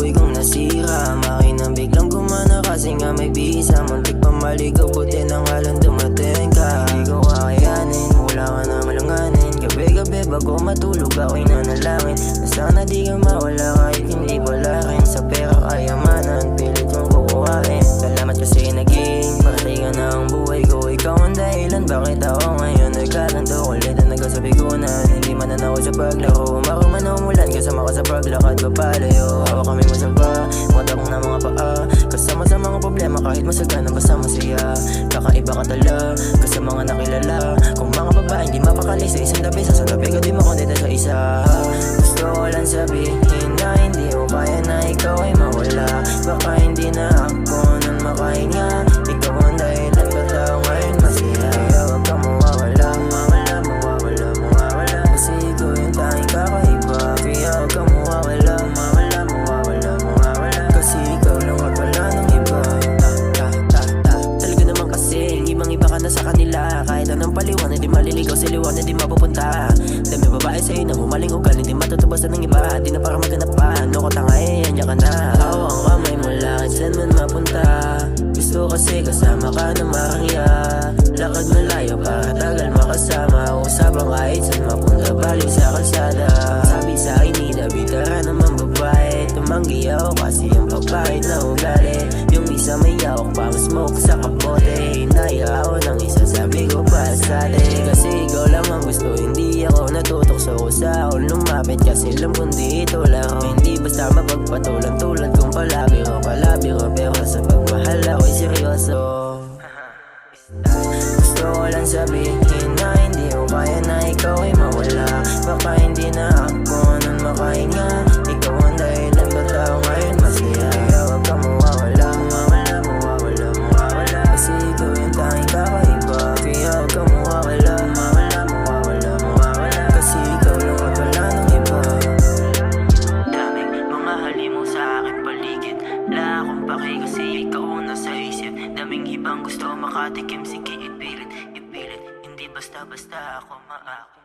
buhay kong nasira. Makinang biglang gumana kasi nga may bisa. Muntik pa maligaw, buti nang halong dumating ka. Hindi ko kakayanin, wala ka na malanganin. Gabi-gabi bago matulog ako'y nanalangin na sana di ka mawala kahit hindi wala rin. Sa pera kayamanan, pilit kong kukuhain. Salamat kasi naging parte ka na ang buhay ko. Ikaw ang dahilan bakit ako ngayon nagkaganto. Kulit na nagkasabigunan, hindi mananaw sa paglaro. Umakuman o umulan, kasama ka sa paglakad papalayo. Hawak kami masamba, mata kong na mga paa. Kasama sa mga problema kahit masagana basta masaya. Kakaiba ka tala, kasi mga nakilala. Kung mga babae hindi mapakali sa isang tabi, sa tabi ka di makondita sa isa. Gusto ko lang sabihin na hindi ko kaya na ikaw ay mawala. Baka hindi na ako nang makahinga. Ikaw ang dahilan ba't ako ngayon masaya. Kaya wag kang mawawala, mawawala, mawawala, mawawala. Kasi ikaw yung tanging kakaiba. Kaya wag kang mawawala, mawawala, mawawala, mawawala. Kasi ikaw lang at wala ng iba. Talaga naman kasi ibang iba ka na sa kanila. Kahit anong paliwan, hindi maliligaw sa liwan, hindi mapupunta. Dami babae sa'yo na humaling ugal, hindi matutubasan ng iba. Di na para maghanap pa, ano ko tanga eh, andyan ka na. Hawak ang kamay mo lang, saan man mapunta. Gusto kasi kasama ka na marangya. Lakad malayo para tagal makasama. Usapang kahit saan mapunta, balik sa kalsada. Sabi sa akin nilabita ka naman babae. Tumanggi ako kasi yung papait na ugali. Yung isa may yawak pa smoke sa kabote. Hinaya ako ng isa, sabi ko para sa atin. Kasi ikaw lang ang gusto, hindi ako natutokso. Sa ako lumapit kasi alam kung di ito laro. Hindi basta mapagpatulan tulad kong palabiro. Pero sa pagmahal ako'y seryoso. Gusto ko lang sabihin na hindi ko kaya na ikaw ay mawala. Baka hindi na ako nang makahinga. Ikaw ang dahilan ba't ako ngayon masaya. Kaya wag kang mawawala, mawawala, mawawala, mawawala. Kasi ikaw yung tanging kakaiba. Kaya wag kang mawawala, mawawala, mawawala, mawawala. Kasi ikaw lang at wala ng iba. Daming mga halimaw sa aking paligid. Wala akong paki kasi ikaw ang nasa isip. Daming ibang gusto makatikim, sige ipilit. Hindi basta-basta ako maakit.